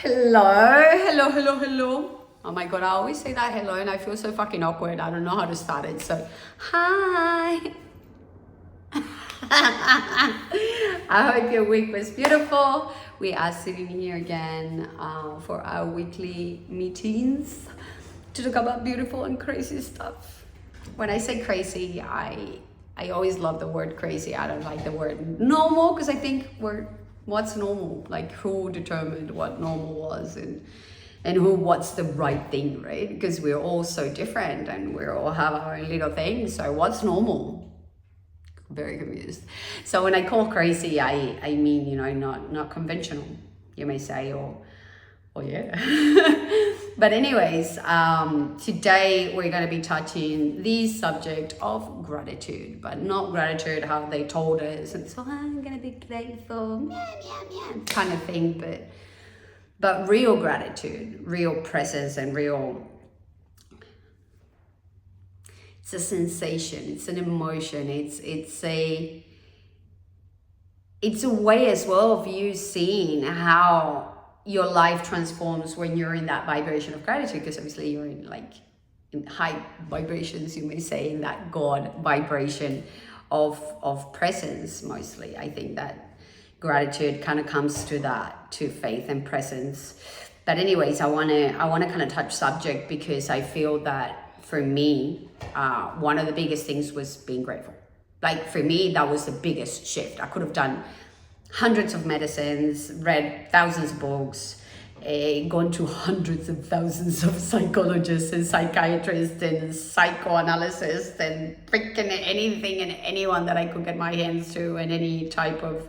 Hello. Oh my God, I always say that hello and I feel so fucking awkward. I don't know how to start it. So, hi. I hope your week was beautiful. We are sitting here again for our weekly meetings to talk about beautiful and crazy stuff. When I say crazy, I always love the word crazy. I don't like the word normal because I think what's normal? Like who determined what normal was and what's the right thing, right? Because we're all so different and we all have our own little things. So what's normal? Very confused. So when I call crazy, I mean, not conventional, you may say, or yeah. But anyways, today we're going to be touching the subject of gratitude, but not gratitude how they told us, and so I'm going to be grateful, kind of thing, but real gratitude, real presence, and real. It's a sensation, it's an emotion, it's a way as well of you seeing how your life transforms when you're in that vibration of gratitude, because obviously you're in high vibrations, you may say, in that God vibration of presence mostly. I think that gratitude kind of comes to that, to faith and presence. But anyways, I wanna kind of touch subject because I feel that for me, one of the biggest things was being grateful. Like for me, that was the biggest shift. I could have done hundreds of medicines, read thousands of books, gone to hundreds of thousands of psychologists and psychiatrists and psychoanalysts and freaking anything and anyone that I could get my hands to, and any type of,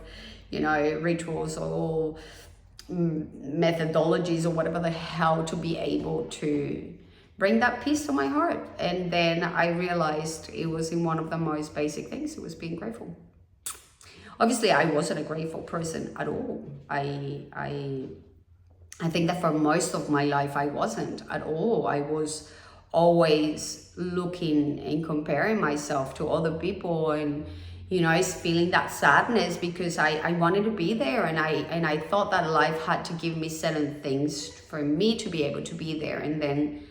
rituals or methodologies or whatever the hell, to be able to bring that peace to my heart. And then I realized it was in one of the most basic things. It was being grateful. Obviously, I wasn't a grateful person at all. I think that for most of my life, I wasn't at all. I was always looking and comparing myself to other people, and feeling that sadness because I wanted to be there, and I thought that life had to give me certain things for me to be able to be there. And then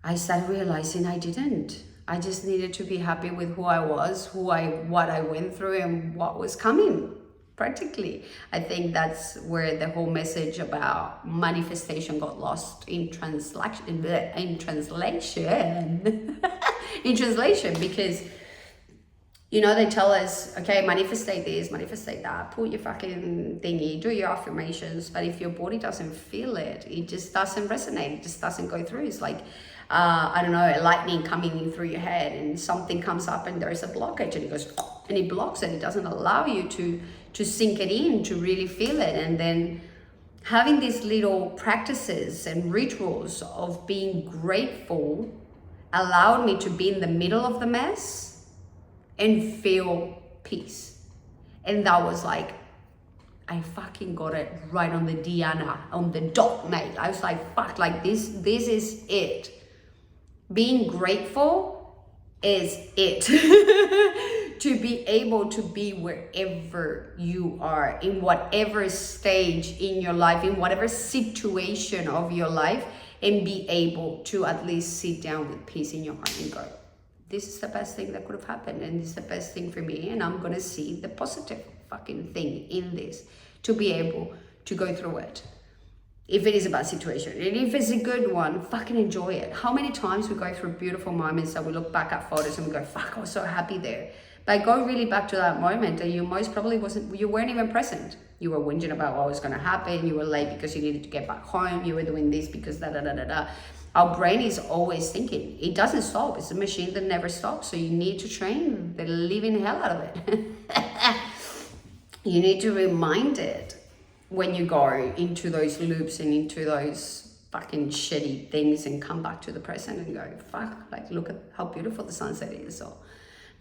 I started realizing I didn't. I just needed to be happy with who I was, what I went through, and what was coming, practically. I think that's where the whole message about manifestation got lost in translation, because they tell us, okay, manifestate this, manifestate that, put your fucking thingy, do your affirmations, but if your body doesn't feel it, it just doesn't resonate, it just doesn't go through. It's like, I don't know, lightning coming in through your head, and something comes up and there's a blockage, and it goes, and it blocks it. It doesn't allow you to sink it in, to really feel it. And then having these little practices and rituals of being grateful allowed me to be in the middle of the mess and feel peace. And that was like, I fucking got it right on the Diana, on the dot, mate. I was like, fuck, like this is it. Being grateful is it. To be able to be wherever you are, in whatever stage in your life, in whatever situation of your life, and be able to at least sit down with peace in your heart and go, this is the best thing that could have happened, and this is the best thing for me, and I'm gonna see the positive fucking thing in this, to be able to go through it. If it is a bad situation, and if it's a good one, fucking enjoy it. How many times we go through beautiful moments that we look back at photos and we go, fuck, I was so happy there. But go really back to that moment, and you most probably you weren't even present. You were whinging about what was gonna happen, you were late because you needed to get back home, you were doing this because da. Our brain is always thinking. It doesn't stop. It's a machine that never stops. So you need to train the living hell out of it. You need to remind it when you go into those loops and into those fucking shitty things, and come back to the present and go, fuck, like look at how beautiful the sunset is, or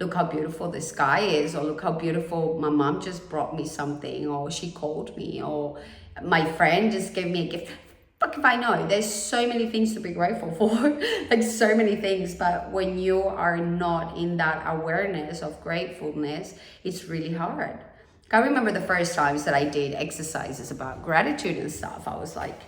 look how beautiful the sky is, or look how beautiful my mom just brought me something, or she called me, or my friend just gave me a gift. Fuck if I know. There's so many things to be grateful for. Like so many things. But when you are not in that awareness of gratefulness, it's really hard. I remember the first times that I did exercises about gratitude and stuff. I was like,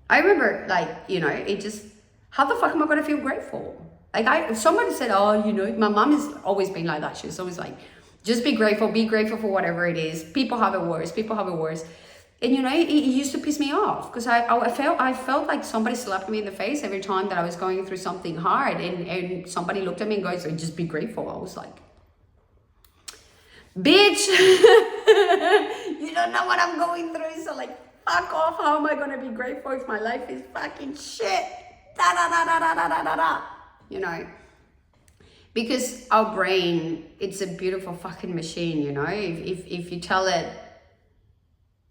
I remember like, you know, it just, how the fuck am I going to feel grateful? Like somebody said, oh, you know, my mom has always been like that. She was always like, just be grateful for whatever it is. People have it worse. And you know, it used to piss me off because I felt like somebody slapped me in the face every time that I was going through something hard, and somebody looked at me and goes, just be grateful. I was like, bitch, you don't know what I'm going through, so like, fuck off. How am I gonna be grateful if my life is fucking shit? Da da da da da da da da da. You know, because our brain, it's a beautiful fucking machine. You know, if you tell it,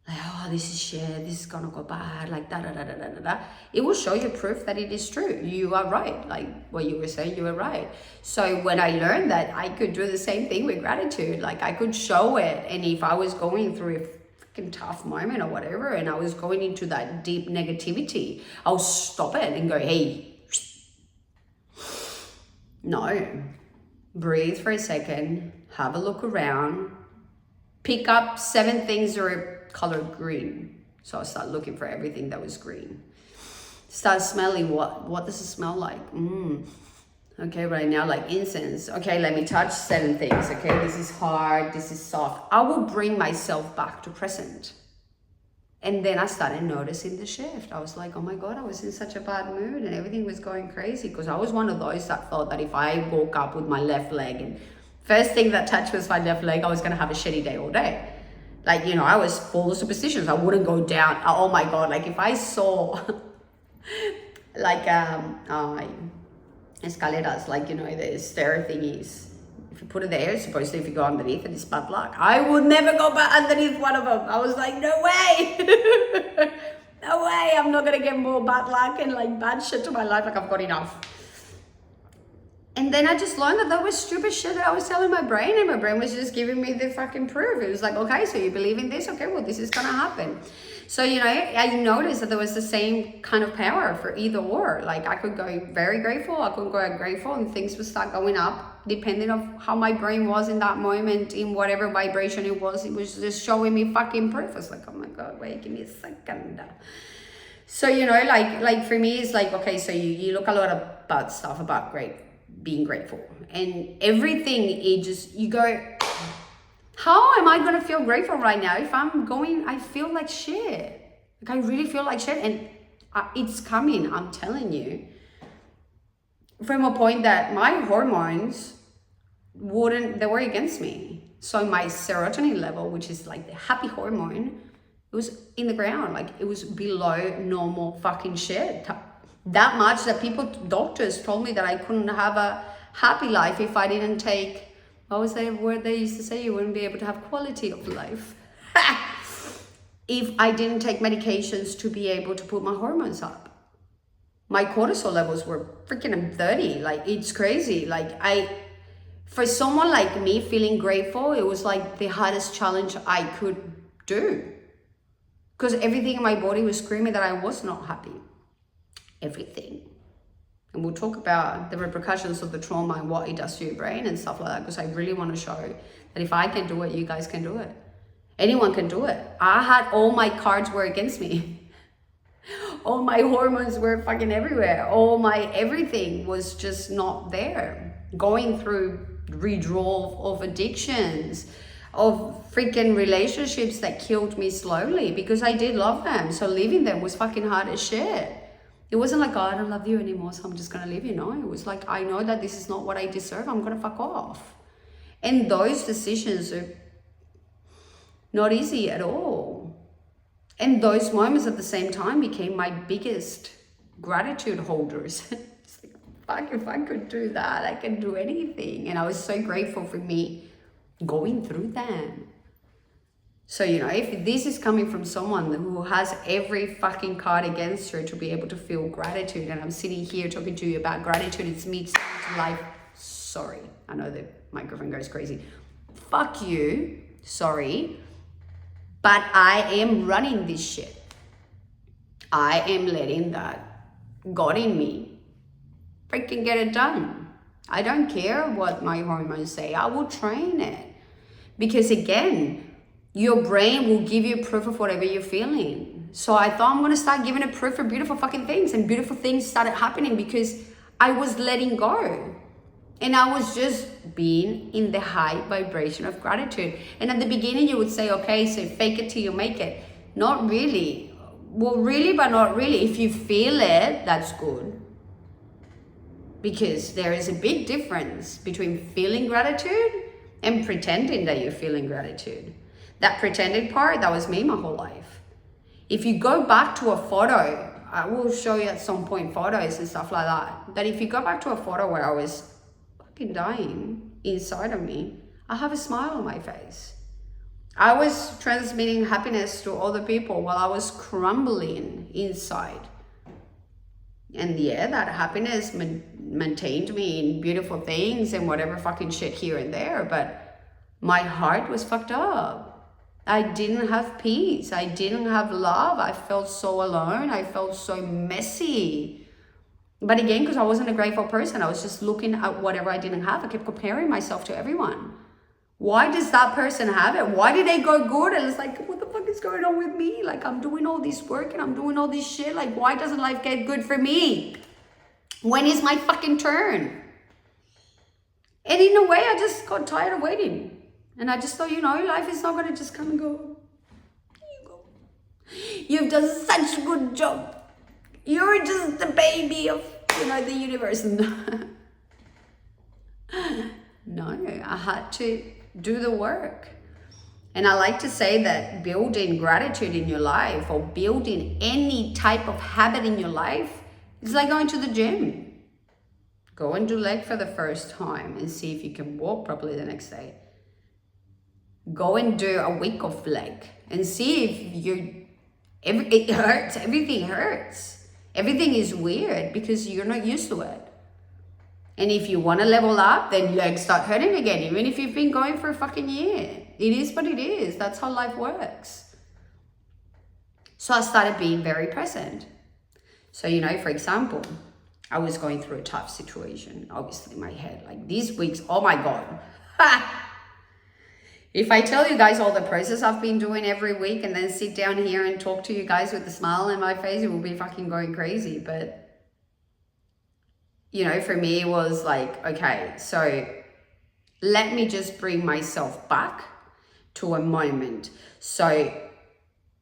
like, oh, this is shit, this is gonna go bad, like da da da da da da da, it will show you proof that it is true. You are right, like what you were saying, you were right. So when I learned that I could do the same thing with gratitude, like I could show it, and if I was going through a freaking tough moment or whatever, and I was going into that deep negativity, I'll stop it and go, hey, no, breathe for a second, have a look around, pick up 7 things that are colored green. So I start looking for everything that was green. Start smelling, what does it smell like? Okay, right now, like incense. Okay, let me touch 7 things. Okay, this is hard, this is soft. I will bring myself back to present. And then I started noticing the shift. I was like, oh my God, I was in such a bad mood and everything was going crazy, because I was one of those that thought that if I woke up with my left leg and first thing that touched was my left leg, I was gonna have a shitty day all day. Like, you know, I was full of superstitions. I wouldn't go down. Oh my God, like if I saw like escaleras, like, you know, the stair thingies, if you put it there, supposedly if you go underneath it, it's bad luck. I would never go back underneath one of them. I was like, no way. No way, I'm not gonna get more bad luck and like bad shit to my life. Like I've got enough. And then I just learned that was stupid shit that I was telling my brain, and my brain was just giving me the fucking proof. It was like, okay, so you believe in this? Okay, well, this is gonna happen. So, you know, I noticed that there was the same kind of power for either or. Like I could go very grateful, I could go grateful, and things would start going up depending on how my brain was in that moment, in whatever vibration it was. It was just showing me fucking proof. I was like, oh my God, wait, give me a second. So, you know, like for me, it's like, okay, so you look a lot about stuff about being grateful, and everything, it just, you go, how am I gonna feel grateful right now if I feel like shit? Like I really feel like shit, and it's coming, I'm telling you, from a point that my hormones they were against me. So my serotonin level, which is like the happy hormone, it was in the ground. Like it was below normal fucking shit. That much that doctors told me that I couldn't have a happy life if I didn't take, what was the word they used to say? You wouldn't be able to have quality of life. If I didn't take medications to be able to put my hormones up. My cortisol levels were freaking 30. Like it's crazy. Like for someone like me feeling grateful, it was like the hardest challenge I could do. Because everything in my body was screaming that I was not happy. Everything. And we'll talk about the repercussions of the trauma and what it does to your brain and stuff like that, because I really want to show that if I can do it, you guys can do it. Anyone can do it. I had all my cards were against me. All my hormones were fucking everywhere. All my everything was just not there. Going through withdrawal of addictions, of freaking relationships that killed me slowly, because I did love them. So leaving them was fucking hard as shit. It wasn't like, oh, I don't love you anymore, so I'm just gonna leave you. No, it was like, I know that this is not what I deserve. I'm gonna fuck off. And those decisions are not easy at all. And those moments at the same time became my biggest gratitude holders. It's like, fuck, if I could do that, I can do anything. And I was so grateful for me going through that. So, you know, if this is coming from someone who has every fucking card against her to be able to feel gratitude, and I'm sitting here talking to you about gratitude, it's me to life. Sorry, I know the microphone goes crazy. Fuck you, sorry, but I am running this shit. I am letting that God in me freaking get it done. I don't care what my hormones say. I will train it. Because again, your brain will give you proof of whatever you're feeling. So I thought I'm going to start giving it proof for beautiful fucking things. And beautiful things started happening because I was letting go. And I was just being in the high vibration of gratitude. And at the beginning you would say, okay, so fake it till you make it. Not really. Well, really, but not really. If you feel it, that's good. Because there is a big difference between feeling gratitude and pretending that you're feeling gratitude. That pretending part, that was me my whole life. If you go back to a photo, I will show you at some point photos and stuff like that. But if you go back to a photo where I was fucking dying inside of me, I have a smile on my face. I was transmitting happiness to other people while I was crumbling inside. And yeah, that happiness maintained me in beautiful things and whatever fucking shit here and there. But my heart was fucked up. I didn't have peace. I didn't have love. I felt so alone. I felt so messy. But again, because I wasn't a grateful person, I was just looking at whatever I didn't have. I kept comparing myself to everyone. Why does that person have it? Why did they go good? And it's like, what the fuck is going on with me? Like, I'm doing all this work and I'm doing all this shit. Like, why doesn't life get good for me? When is my fucking turn? And in a way, I just got tired of waiting. And I just thought, life is not going to just come and go. Here you go. You've done such a good job. You're just the baby of, the universe. No, I had to do the work. And I like to say that building gratitude in your life or building any type of habit in your life is like going to the gym. Go and do leg for the first time and see if you can walk properly the next day. Go and do a week of leg and see if it hurts. Everything hurts. Everything is weird because you're not used to it. And if you want to level up, then legs start hurting again, even if you've been going for a fucking year. It is what it is. That's how life works. So I started being very present. So, for example, I was going through a tough situation, obviously in my head. Like these weeks, oh my God. If I tell you guys all the process I've been doing every week and then sit down here and talk to you guys with a smile on my face, it will be fucking going crazy. But for me, it was like, okay, so let me just bring myself back to a moment. So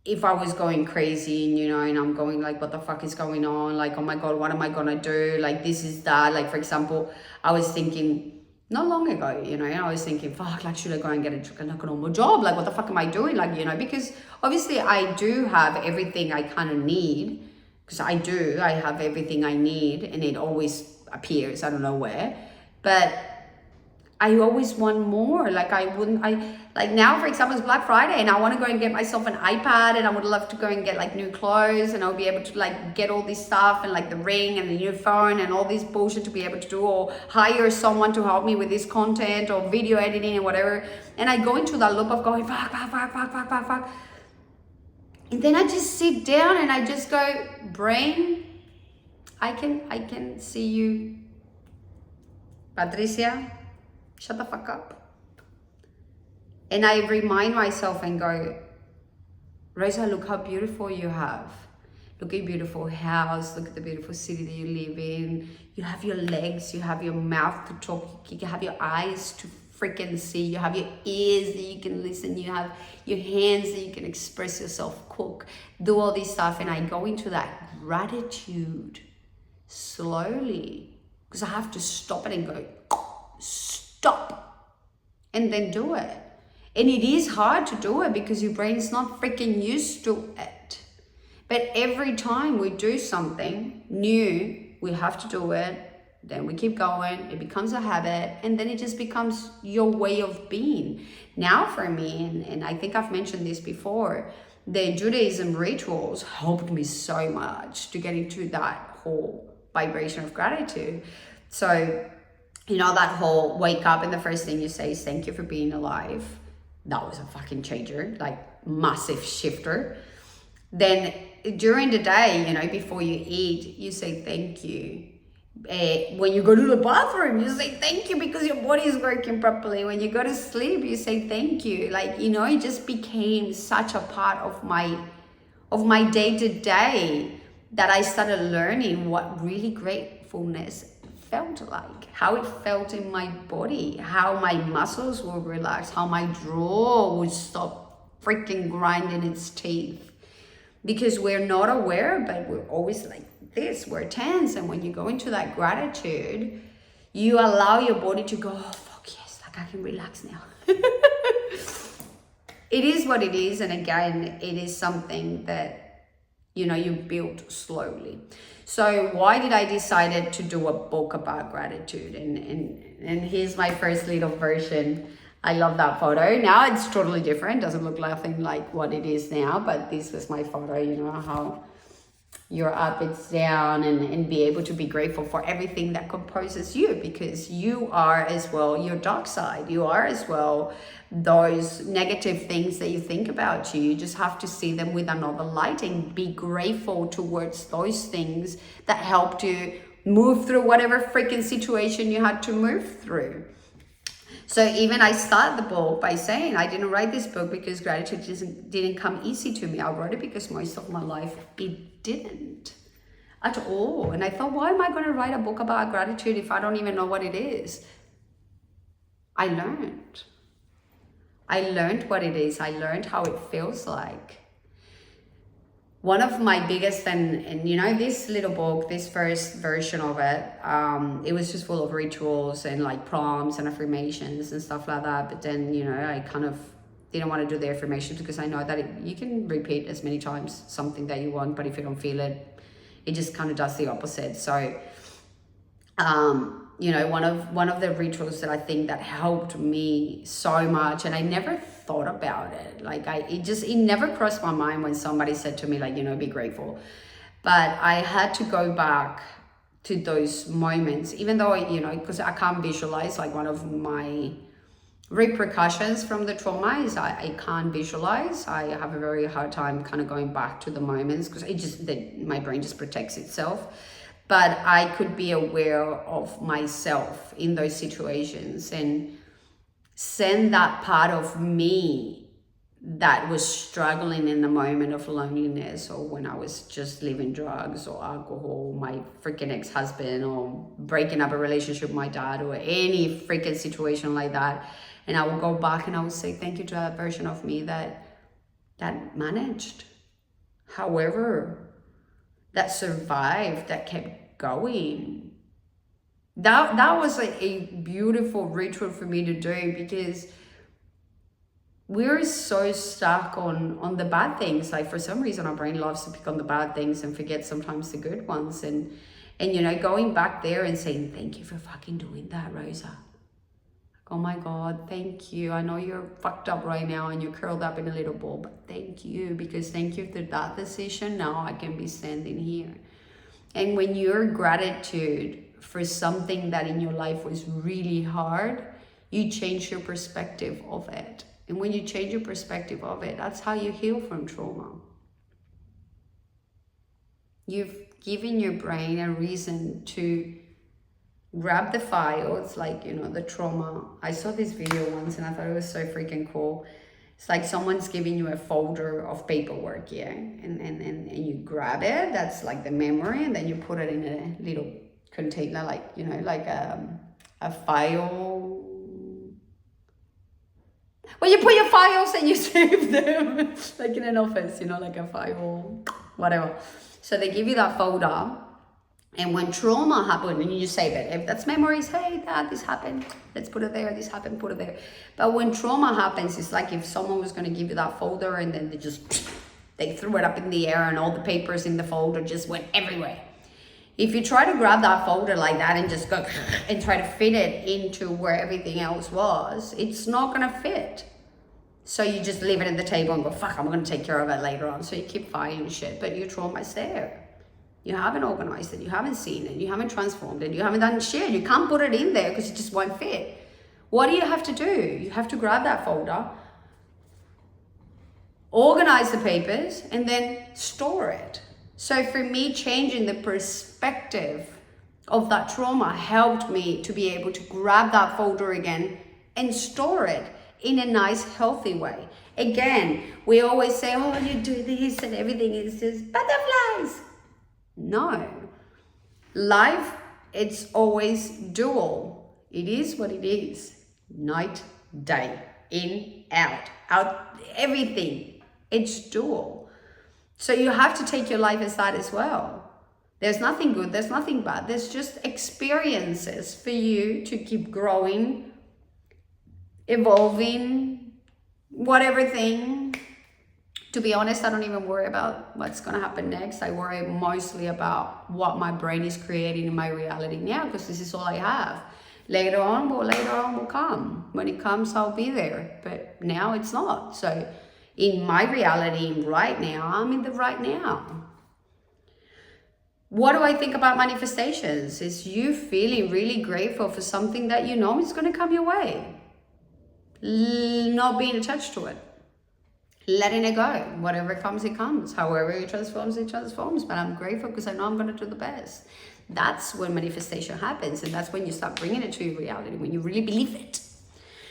if I was going crazy and I'm going like, what the fuck is going on? Like, oh my God, what am I going to do? Like, this is that. Like, for example, I was thinking not long ago, I was thinking, fuck, like, should I go and get a normal job? Like, what the fuck am I doing? Like, because obviously I do have everything I kind of need. Because I have everything I need and it always appears, I don't know where, but I always want more. Like now, for example, it's Black Friday and I want to go and get myself an iPad and I would love to go and get like new clothes and I'll be able to like get all this stuff and like the ring and the new phone and all this bullshit to be able to do, or hire someone to help me with this content or video editing and whatever. And I go into that loop of going fuck. And then I just sit down and I just go, brain, I can see you. Patricia, shut the fuck up. And I remind myself and go, Rosa, look how beautiful you have. Look at your beautiful house. Look at the beautiful city that you live in. You have your legs, you have your mouth to talk, you have your eyes to freaking see, you have your ears that you can listen, you have your hands that you can express yourself, cook, do all this stuff. And I go into that gratitude slowly because I have to stop it and go, stop, and then do it. And it is hard to do it because your brain is not freaking used to it. But every time we do something new, we have to do it. Then we keep going, it becomes a habit, and then it just becomes your way of being. Now for me, and I think I've mentioned this before, the Judaism rituals helped me so much to get into that whole vibration of gratitude. So, that whole wake up and the first thing you say is thank you for being alive. That was a fucking changer, like massive shifter. Then during the day, before you eat, you say thank you. When you go to the bathroom, you say thank you because your body is working properly. When you go to sleep, you say thank you. Like, you know, it just became such a part of my day-to-day that I started learning what really gratefulness felt like, how it felt in my body, how my muscles will relax, how my jaw would stop freaking grinding its teeth. Because we're not aware, but we're always like this, we're tense. And when you go into that gratitude, you allow your body to go, oh fuck yes, like I can relax now. It is what it is. And again, it is something that, you know, you build slowly. So why did I decided to do a book about gratitude? And here's my first little version. I love that photo. Now it's totally different. Doesn't look nothing like what it is now, but this was my photo, you know, how you're up, it's down, and be able to be grateful for everything that composes you, because you are as well your dark side. You are as well those negative things that you think about you. You just have to see them with another light and be grateful towards those things that helped you move through whatever freaking situation you had to move through. So even I start the book by saying I didn't write this book because gratitude didn't come easy to me. I wrote it because most of my life it didn't at all. And I thought, why am I going to write a book about gratitude if I don't even know what it is? I learned what it is. I learned how it feels like. One of my biggest, and you know, this little book, this first version of it, it was just full of rituals and like prompts and affirmations and stuff like that. But then, you know, I kind of didn't want to do the affirmations because I know that you can repeat as many times something that you want, but if you don't feel it, it just kind of does the opposite. So, you know, one of the rituals that I think that helped me so much, and I never thought about it. Like it never crossed my mind when somebody said to me, like, you know, be grateful. But I had to go back to those moments, even though, you know, because I can't visualize. Like one of my repercussions from the trauma is I can't visualize. I have a very hard time kind of going back to the moments because my brain just protects itself. But I could be aware of myself in those situations and send that part of me that was struggling in the moment of loneliness, or when I was just living drugs or alcohol, my freaking ex-husband, or breaking up a relationship with my dad, or any freaking situation like that. And I would go back and I would say thank you to that version of me that managed, however, that survived, that kept going. That was like a beautiful ritual for me to do, because we're so stuck on the bad things. Like for some reason our brain loves to pick on the bad things and forget sometimes the good ones. And you know, going back there and saying thank you for fucking doing that, Rosa. Oh my God, thank you. I know you're fucked up right now and you're curled up in a little ball, but thank you, because thank you for that decision. Now I can be standing here. And when your gratitude for something that in your life was really hard, you change your perspective of it. And when you change your perspective of it, that's how you heal from trauma. You've given your brain a reason to grab the file. It's like, you know, the trauma. I saw this video once and I thought it was so freaking cool. It's like someone's giving you a folder of paperwork, yeah, and you grab it. That's like the memory, and then you put it in a little container, like, you know, like a file. Well, you put your files and you save them, like in an office, you know, like a file, whatever. So they give you that folder. And when trauma happened, and you save it. If that's memories, hey, this happened, let's put it there, this happened, put it there. But when trauma happens, it's like if someone was going to give you that folder and then they threw it up in the air and all the papers in the folder just went everywhere. If you try to grab that folder like that and just go and try to fit it into where everything else was, it's not going to fit. So you just leave it at the table and go, fuck, I'm going to take care of it later on. So you keep fighting shit, but your trauma is there. You haven't organized it, you haven't seen it, you haven't transformed it, you haven't done shit. You can't put it in there because it just won't fit. What do you have to do? You have to grab that folder, organize the papers, and then store it. So for me, changing the perspective of that trauma helped me to be able to grab that folder again and store it in a nice, healthy way. Again, we always say, oh, you do this and everything is just butterflies. No. Life, it's always dual. It is what it is. Night, day, in, out, everything. It's dual. So you have to take your life as that as well. There's nothing good, there's nothing bad. There's just experiences for you to keep growing, evolving, whatever thing. To be honest, I don't even worry about what's going to happen next. I worry mostly about what my brain is creating in my reality now, because this is all I have. Later on will come. When it comes, I'll be there. But now it's not. So in my reality right now, I'm in the right now. What do I think about manifestations? It's you feeling really grateful for something that you know is going to come your way. Not being attached to it. Letting it go. Whatever comes, it comes. However it transforms, it transforms. But I'm grateful because I know I'm going to do the best. That's when manifestation happens. And that's when you start bringing it to your reality. When you really believe it.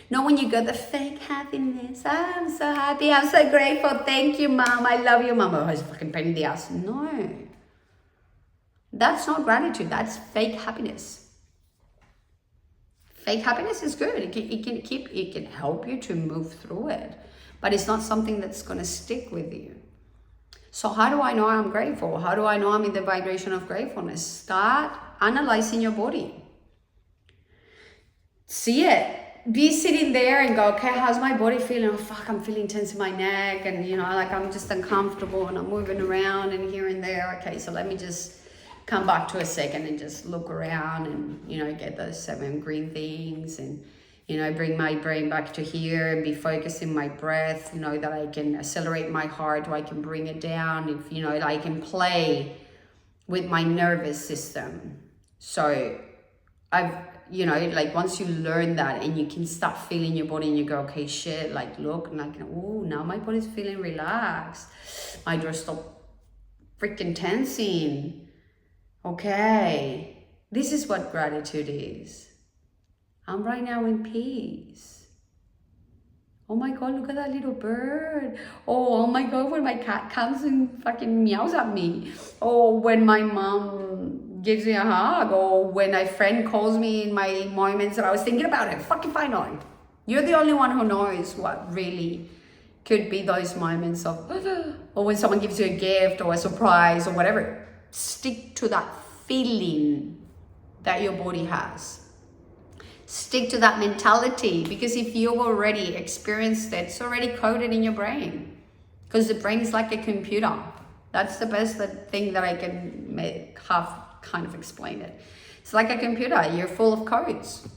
Not when you got the fake happiness. I'm so happy. I'm so grateful. Thank you, Mom. I love you, Mom. Oh, it's a fucking pain in the ass. No. That's not gratitude. That's fake happiness. Fake happiness is good. It can help you to move through it. But it's not something that's going to stick with you. So how do I know I'm grateful? How do I know I'm in the vibration of gratefulness? Start analyzing your body. See it. Be sitting there and go, okay, how's my body feeling? Oh, fuck, I'm feeling tense in my neck. And, you know, like I'm just uncomfortable and I'm moving around and here and there. Okay, so let me just come back to a second and just look around and, you know, get those 7 green things and, you know, bring my brain back to here and be focused in my breath, you know, that I can accelerate my heart or I can bring it down. If, you know, I can play with my nervous system. So you know, like once you learn that and you can start feeling your body and you go, okay, shit, like look, and like, oh, now my body's feeling relaxed. My jaw stopped freaking tensing. Okay, this is what gratitude is. I'm right now in peace. Oh my God, look at that little bird. Oh my God, when my cat comes and fucking meows at me. Or when my mom gives me a hug. Or when a friend calls me in my moments that I was thinking about it. Fucking fine on. You're the only one who knows what really could be those moments of, or when someone gives you a gift or a surprise or whatever. Stick to that feeling that your body has. Stick to that mentality, because if you've already experienced it, it's already coded in your brain, because the brain is like a computer. That's the best thing that I can kind of explain it. It's like a computer. You're full of codes.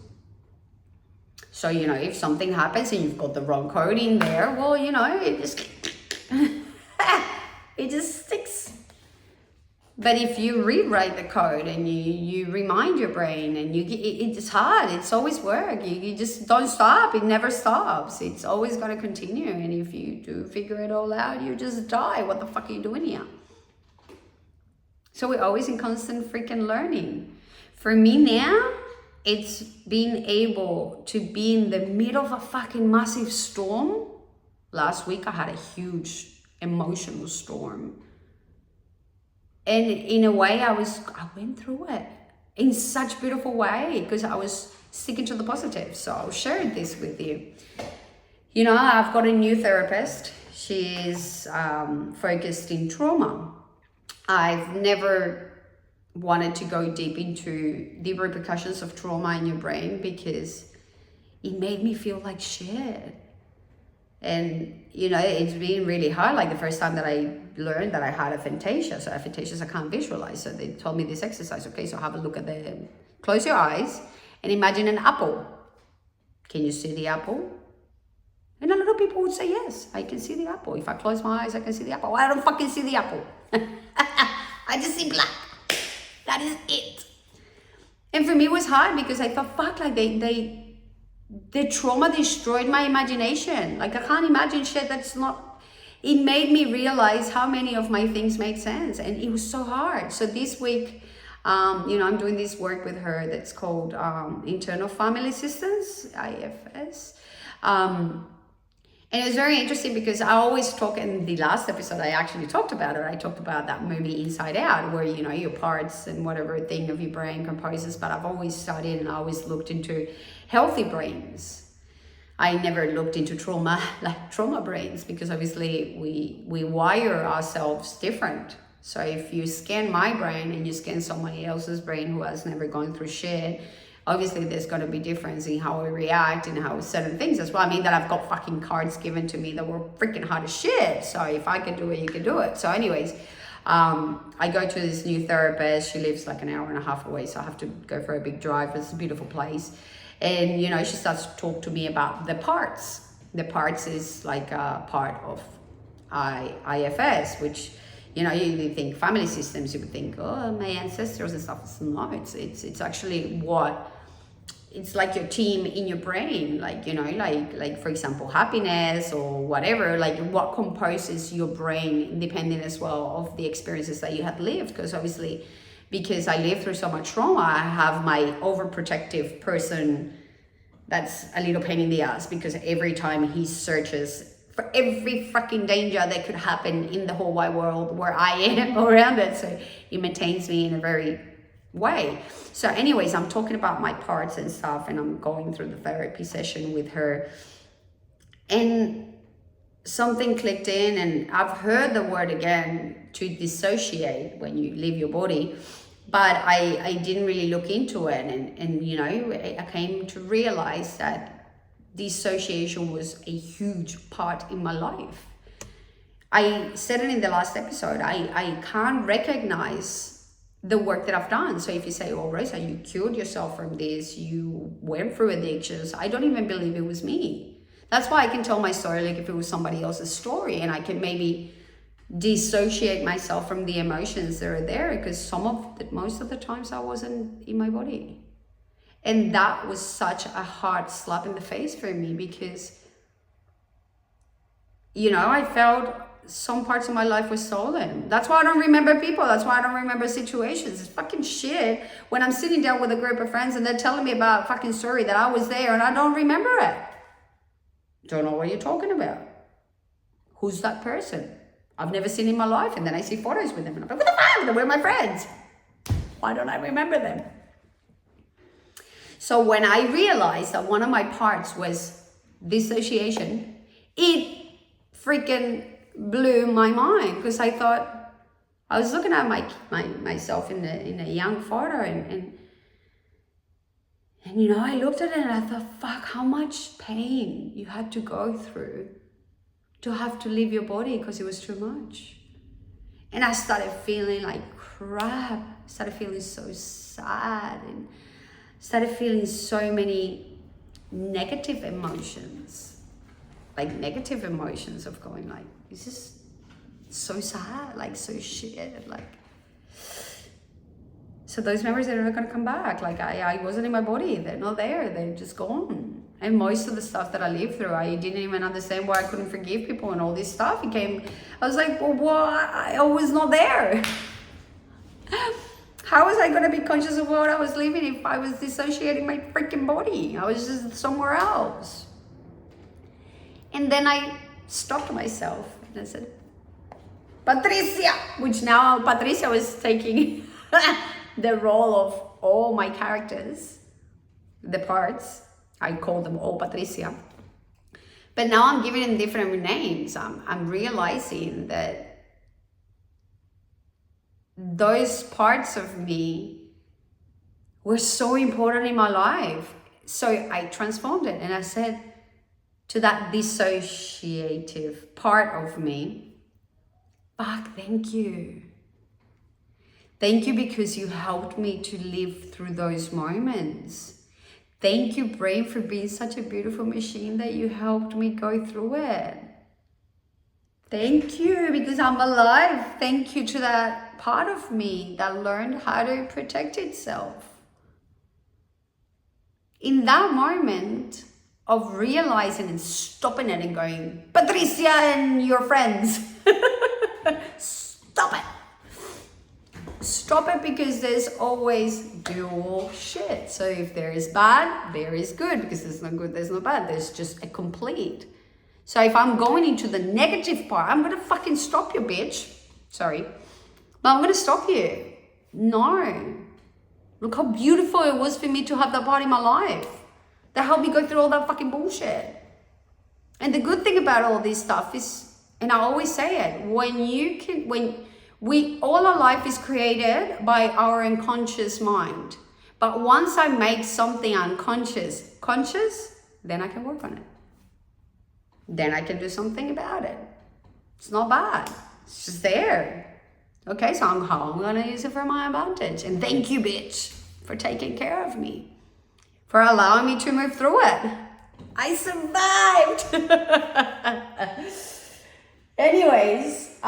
So, you know, if something happens and you've got the wrong code in there, well, you know, it just it just sticks. But if you rewrite the code and you remind your brain and it's hard, it's always work. You just don't stop. It never stops. It's always going to continue. And if you do figure it all out, you just die. What the fuck are you doing here? So we're always in constant freaking learning. For me now, it's being able to be in the middle of a fucking massive storm. Last week, I had a huge emotional storm. And in a way, I went through it in such a beautiful way because I was sticking to the positive. So I'll share this with you. You know, I've got a new therapist. She's focused in trauma. I've never wanted to go deep into the repercussions of trauma in your brain because it made me feel like shit. And, you know, it's been really hard. Like the first time that I learned that I had aphantasia. So aphantasia, I can't visualize. So they told me this exercise. Okay, so have a look at close your eyes and imagine an apple. Can you see the apple? And a lot of people would say, yes, I can see the apple. If I close my eyes, I can see the apple. Well, I don't fucking see the apple. I just see black. That is it. And for me, it was hard because I thought, fuck, like the trauma destroyed my imagination. Like I can't imagine shit that's not, it made me realize how many of my things made sense. And it was so hard. So this week I'm doing this work with her that's called internal family systems, IFS. And it was very interesting because I always talk, in the last episode I actually talked about it. I talked about that movie Inside Out, where, your parts and whatever thing of your brain composes. But I've always studied and I always looked into healthy brains. I never looked into trauma brains, because obviously we wire ourselves different. So if you scan my brain and you scan somebody else's brain who has never gone through shit, obviously there's going to be difference in how we react and how certain things. That's why I mean that I've got fucking cards given to me that were freaking hard as shit. So if I can do it, you can do it. So anyways, I go to this new therapist. She lives like an hour and a half away, so I have to go for a big drive. It's a beautiful place. And, she starts to talk to me about the parts. The parts is like a part of IFS, which, you think family systems, you would think, oh, my ancestors and stuff. No, it's actually it's like your team in your brain, like, like for example, happiness or whatever, like what composes your brain, independent as well of the experiences that you had lived. Because obviously, because I lived through so much trauma, I have my overprotective person that's a little pain in the ass, because every time he searches for every fucking danger that could happen in the whole wide world where I am around it. So it maintains me in a very way. So anyways, I'm talking about my parts and stuff, and I'm going through the therapy session with her, and something clicked in, and I've heard the word again, to dissociate when you leave your body, but I didn't really look into it, and I came to realize that dissociation was a huge part in my life. I said it in the last episode, I can't recognize the work that I've done. So if you say, oh, Rosa, you cured yourself from this, you went through addictions, I don't even believe it was me. That's why I can tell my story like if it was somebody else's story, and I can maybe dissociate myself from the emotions that are there, because most of the times I wasn't in my body. And that was such a hard slap in the face for me, because, I felt some parts of my life were stolen. That's why I don't remember people. That's why I don't remember situations. It's fucking shit when I'm sitting down with a group of friends and they're telling me about a fucking story that I was there and I don't remember it. Don't know what you're talking about. Who's that person? I've never seen in my life. And then I see photos with them and I'm like, what the fuck? They're my friends. Why don't I remember them? So when I realized that one of my parts was dissociation, it freaking blew my mind, because I thought, I was looking at myself in a young photo, and I looked at it and I thought, fuck, how much pain you had to go through to have to leave your body because it was too much. And I started feeling like crap. I started feeling so sad, and started feeling so many negative emotions. Like negative emotions of going like, it's just so sad, like so shit, like. So those memories are not gonna come back. Like I wasn't in my body, they're not there, they're just gone. And most of the stuff that I lived through, I didn't even understand why I couldn't forgive people and all this stuff. I was like, well, I was not there. How was I gonna be conscious of what I was living if I was dissociating my freaking body? I was just somewhere else. And then I stopped myself and I said, Patricia, which now Patricia was taking the role of all my characters, the parts. I call them all Patricia. But now I'm giving them different names. I'm realizing that those parts of me were so important in my life. So I transformed it and I said to that dissociative part of me, fuck, thank you. Thank you because you helped me to live through those moments. Thank you, brain, for being such a beautiful machine that you helped me go through it. Thank you because I'm alive. Thank you to that part of me that learned how to protect itself. In that moment of realizing and stopping it and going, Patricia and your friends, stop it. stop it, because there's always dual shit. So if there is bad, there is good, because there's no good, there's no bad. There's just a complete. So if I'm going into the negative part, I'm going to fucking stop you, bitch. Sorry. But I'm going to stop you. No. Look how beautiful it was for me to have that part in my life. That helped me go through all that fucking bullshit. And the good thing about all this stuff is, and I always say it, all our life is created by our unconscious mind. But once I make something unconscious conscious, then I can work on it. Then I can do something about it. It's not bad. It's just there. Okay, so I'm going to use it for my advantage. And thank you, bitch, for taking care of me, for allowing me to move through it. I survived. Anyways,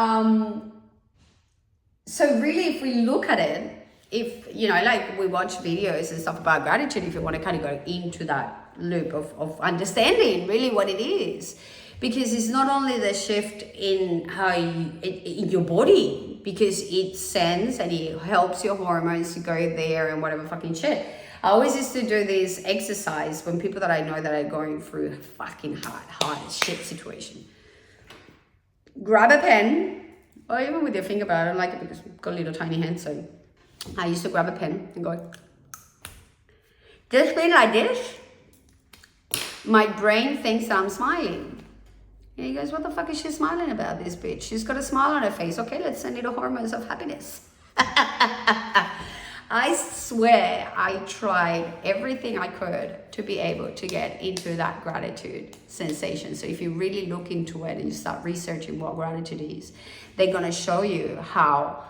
so really, if we look at it, if, you know, like we watch videos and stuff about gratitude, if you want to kind of go into that loop of understanding really what it is, because it's not only the shift in how in your body, because it sends and it helps your hormones to go there and whatever fucking shit. I always used to do this exercise when people that I know that are going through a fucking hard shit situation. Grab a pen, or even with your finger, but I don't like it because I've got little tiny hands, so I used to grab a pen and go, just being like this, my brain thinks that I'm smiling. And he goes, what the fuck is she smiling about, this bitch? She's got a smile on her face. Okay, let's send little hormones of happiness. I swear I tried everything I could to be able to get into that gratitude sensation. So if you really look into it and you start researching what gratitude is, they're going to show you how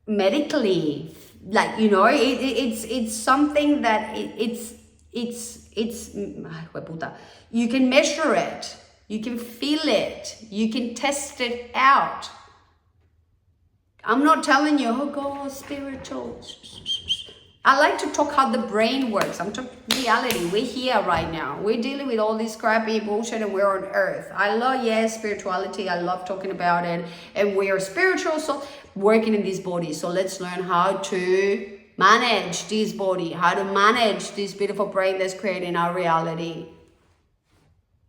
medically, like, you know, it's something that you can measure it, you can feel it, you can test it out. I'm not telling you, oh God, spiritual. I like to talk how the brain works. I'm talking reality. We're here right now. We're dealing with all this crappy bullshit and we're on earth. I love, yes, spirituality. I love talking about it. And we are spiritual, so working in this body. So let's learn how to manage this body, how to manage this beautiful brain that's creating our reality.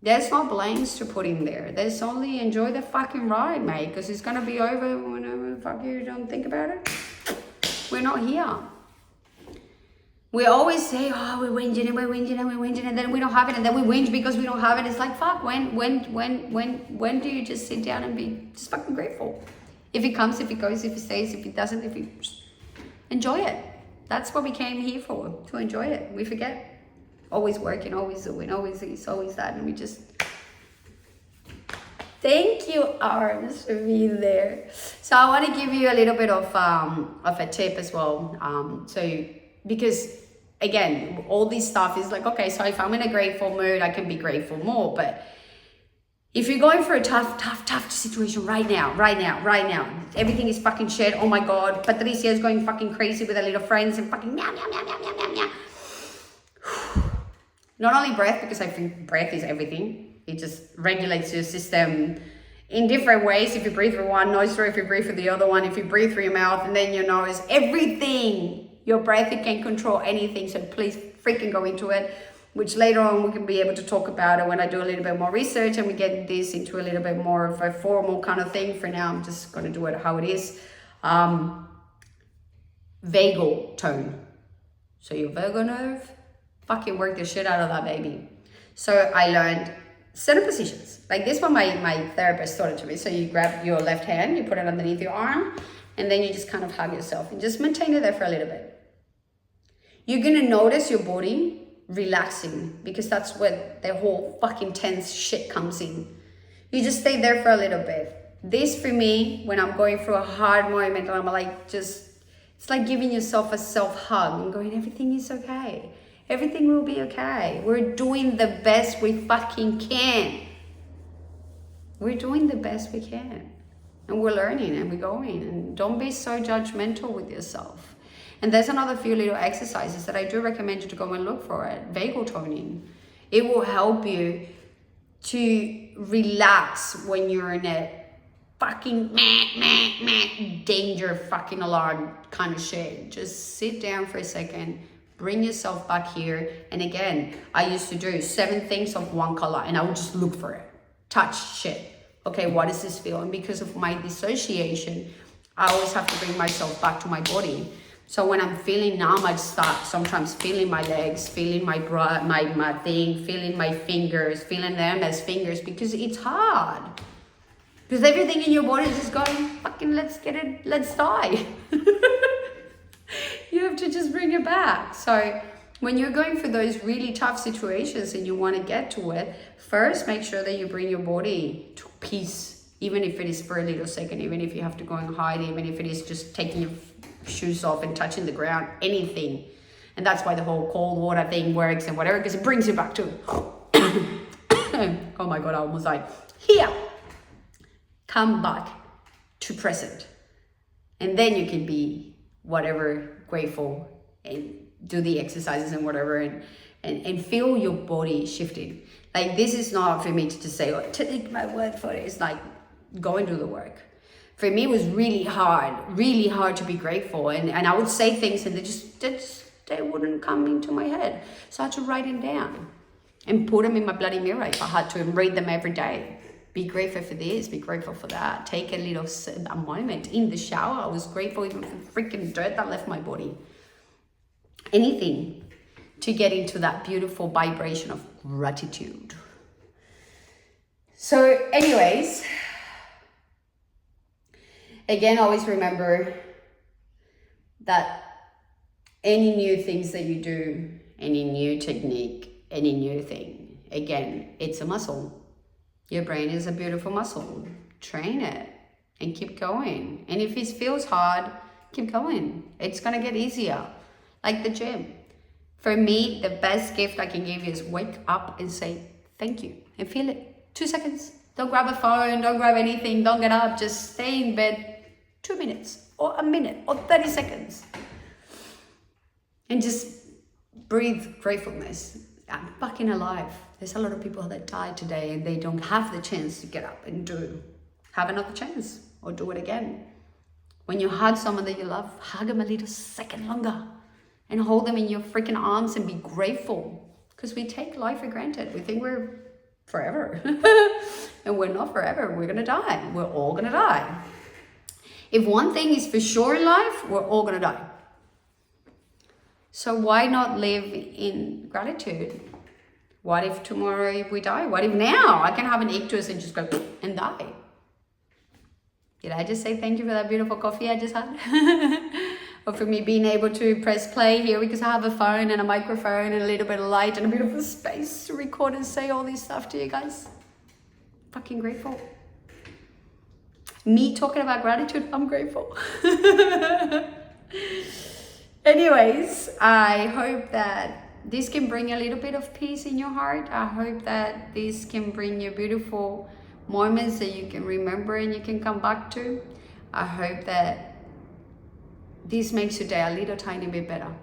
There's no blames to put in there. There's only enjoy the fucking ride, mate, because it's going to be over whenever the fuck you don't think about it. We're not here. We always say, oh, we're whinging and we're whinging and we're whinging, and then we don't have it, and then we whinge because we don't have it. It's like, fuck, when do you just sit down and be just fucking grateful? If it comes, if it goes, if it stays, if it doesn't, if you enjoy it. That's what we came here for, to enjoy it. We forget. Always working, always doing, always this, always that, and we just... Thank you, arms, for being there. So I want to give you a little bit of a tip as well. Because again, all this stuff is like, okay, so if I'm in a grateful mood, I can be grateful more. But if you're going through a tough situation right now, everything is fucking shit. Oh my God, Patricia is going fucking crazy with her little friends and fucking meow, meow, meow, meow, meow, meow, meow. Not only breath, because I think breath is everything. It just regulates your system in different ways. If you breathe through one nostril, if you breathe through the other one, if you breathe through your mouth and then your nose, everything. Your breath, it can control anything. So please freaking go into it, which later on we can be able to talk about it when I do a little bit more research and we get this into a little bit more of a formal kind of thing. For now, I'm just going to do it how it is. Vagal tone. So your vagal nerve, fucking work the shit out of that baby. So I learned certain positions. Like this one, my therapist taught it to me. So you grab your left hand, you put it underneath your arm, and then you just kind of hug yourself and just maintain it there for a little bit. You're going to notice your body relaxing, because that's where the whole fucking tense shit comes in. You just stay there for a little bit. This for me, when I'm going through a hard moment, I'm like, just, it's like giving yourself a self-hug and going, everything is okay. Everything will be okay. We're doing the best we fucking can. We're doing the best we can. And we're learning and we're going. And don't be so judgmental with yourself. And there's another few little exercises that I do recommend you to go and look for it. Vagal toning. It will help you to relax when you're in a fucking danger fucking alarm kind of shit. Just sit down for a second, bring yourself back here. And again, I used to do 7 things of one color and I would just look for it, touch shit. Okay, what does this feel? And because of my dissociation, I always have to bring myself back to my body. So when I'm feeling numb, I start sometimes feeling my legs, feeling my thing, feeling my fingers, feeling them as fingers, because it's hard. Because everything in your body is just going, fucking let's get it, let's die. You have to just bring it back. So when you're going through those really tough situations and you want to get to it, first make sure that you bring your body to peace, even if it is for a little second, even if you have to go and hide, even if it is just taking your shoes off and touching the ground, anything. And that's why the whole cold water thing works and whatever, because it brings you back to oh my god, I almost died. Here, come back to present, and then you can be whatever, grateful, and do the exercises and whatever, and feel your body shifting. Like, this is not for me to just say, oh, take my word for it. It's like, go and do the work. For me, it was really hard to be grateful. And I would say things and they wouldn't come into my head. So I had to write them down and put them in my bloody mirror if I had to, and read them every day. Be grateful for this, be grateful for that. Take a moment in the shower. I was grateful even for freaking dirt that left my body. Anything to get into that beautiful vibration of gratitude. So anyways, again, always remember that any new things that you do, any new technique, any new thing, again, it's a muscle. Your brain is a beautiful muscle. Train it and keep going. And if it feels hard, keep going. It's going to get easier. Like the gym. For me, the best gift I can give you is wake up and say thank you and feel it. 2 seconds. Don't grab a phone, don't grab anything, don't get up. Just stay in bed 2 minutes or a minute or 30 seconds. And just breathe gratefulness. I'm fucking alive. There's a lot of people that died today and they don't have the chance to get up and have another chance or do it again. When you hug someone that you love, hug them a little second longer and hold them in your freaking arms and be grateful, because we take life for granted. We think we're forever and we're not forever. We're gonna die. We're all gonna die. If one thing is for sure in life, we're all gonna die. So why not live in gratitude? What if tomorrow we die? What if now I can have an ictus and just go and die? Did I just say thank you for that beautiful coffee I just had? Or for me being able to press play here because I have a phone and a microphone and a little bit of light and a beautiful space to record and say all this stuff to you guys. Fucking grateful. Me talking about gratitude, I'm grateful. Anyways, I hope that this can bring a little bit of peace in your heart. I hope that this can bring you beautiful moments that you can remember and you can come back to. I hope that this makes your day a little tiny bit better.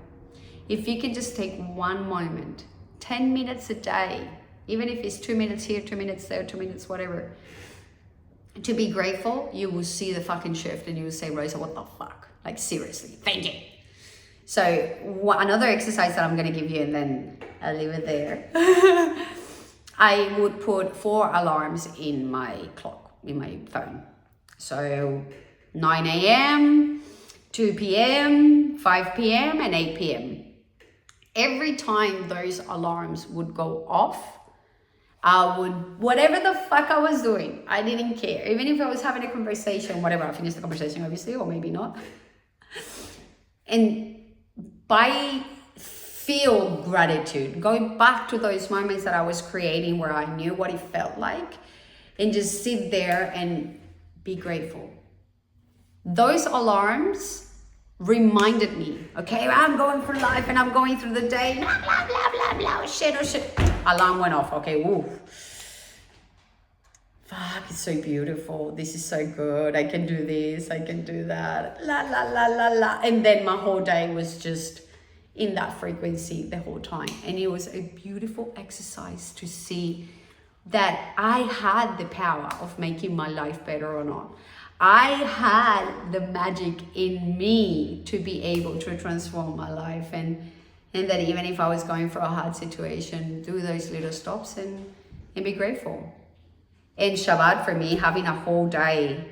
If you can just take one moment, 10 minutes a day, even if it's 2 minutes here, 2 minutes there, 2 minutes, whatever, to be grateful, you will see the fucking shift and you will say, Rosa, what the fuck? Like, seriously, thank you. So another exercise that I'm going to give you, and then I'll leave it there. I would put 4 alarms in my clock, in my phone. So 9 a.m., 2 p.m., 5 p.m., and 8 p.m. Every time those alarms would go off, I would, whatever the fuck I was doing, I didn't care. Even if I was having a conversation, whatever, I finished the conversation, obviously, or maybe not. And feel gratitude, going back to those moments that I was creating where I knew what it felt like, and just sit there and be grateful. Those alarms reminded me, okay, I'm going through life and I'm going through the day, blah, blah, blah, blah, blah, shit, oh shit. Alarm went off, okay, woo. Fuck, it's so beautiful. This is so good. I can do this, I can do that, la, la, la, la, la. And then my whole day was just in that frequency the whole time. And it was a beautiful exercise to see that I had the power of making my life better or not. I had the magic in me to be able to transform my life, and that even if I was going for a hard situation, do those little stops and be grateful. And Shabbat for me, having a whole day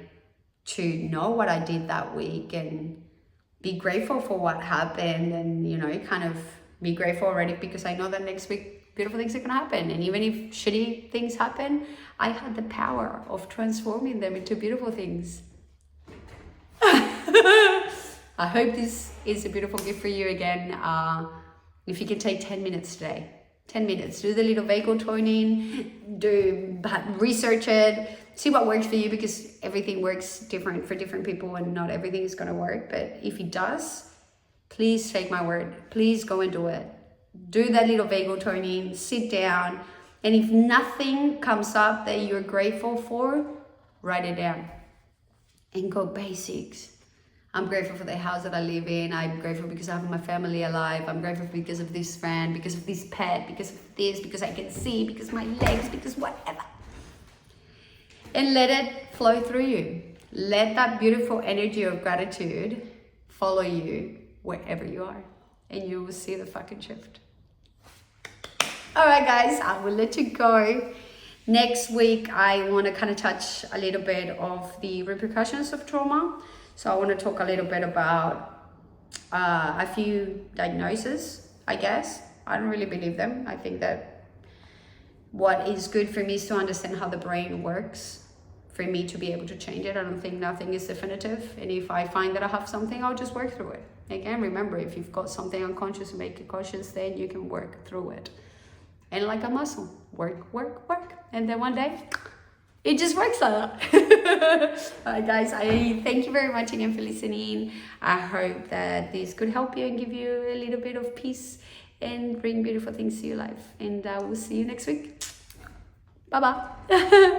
to know what I did that week and be grateful for what happened, and you know, kind of be grateful already because I know that next week beautiful things are gonna happen. And even if shitty things happen, I had the power of transforming them into beautiful things. I hope this is a beautiful gift for you again. If you can take 10 minutes today, 10 minutes, do the little vagal toning, research it, see what works for you, because everything works different for different people and not everything is going to work. But if it does, please take my word, please go and do it. Do that little vagal toning, sit down, and if nothing comes up that you're grateful for, write it down and go basics. I'm grateful for the house that I live in. I'm grateful because I have my family alive. I'm grateful because of this friend, because of this pet, because of this, because I can see, because my legs, because whatever. And let it flow through you. Let that beautiful energy of gratitude follow you wherever you are. And you will see the fucking shift. All right, guys, I will let you go. Next week, I want to kind of touch a little bit of the repercussions of trauma. So I want to talk a little bit about a few diagnoses, I guess. I don't really believe them. I think that what is good for me is to understand how the brain works, for me to be able to change it. I don't think nothing is definitive. And if I find that I have something, I'll just work through it. Again, remember, if you've got something unconscious, make it conscious, then you can work through it. And like a muscle, work, work, work. And then one day, it just works like that. All right, guys, I thank you very much again for listening. I hope that this could help you and give you a little bit of peace and bring beautiful things to your life. And I will see you next week. Bye-bye.